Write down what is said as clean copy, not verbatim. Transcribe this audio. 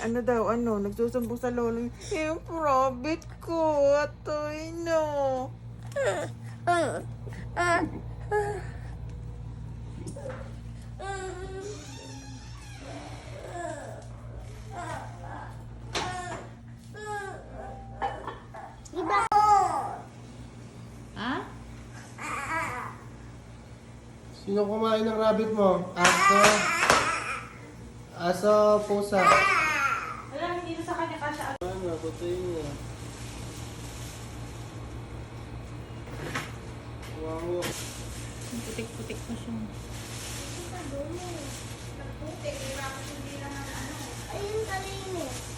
ano daw, nagsusumbong sa lolo niya. Yung rabbit ko, atoy, no. Ha? Sino kumain ng rabbit mo? Aso? Aso, pusa? Wala, hindi na sa kanya kasha. Ano, patayin niya. Wow. Putik-putik na siya. Nagputik, hirap hindi naman ano. Ayun, kalinis.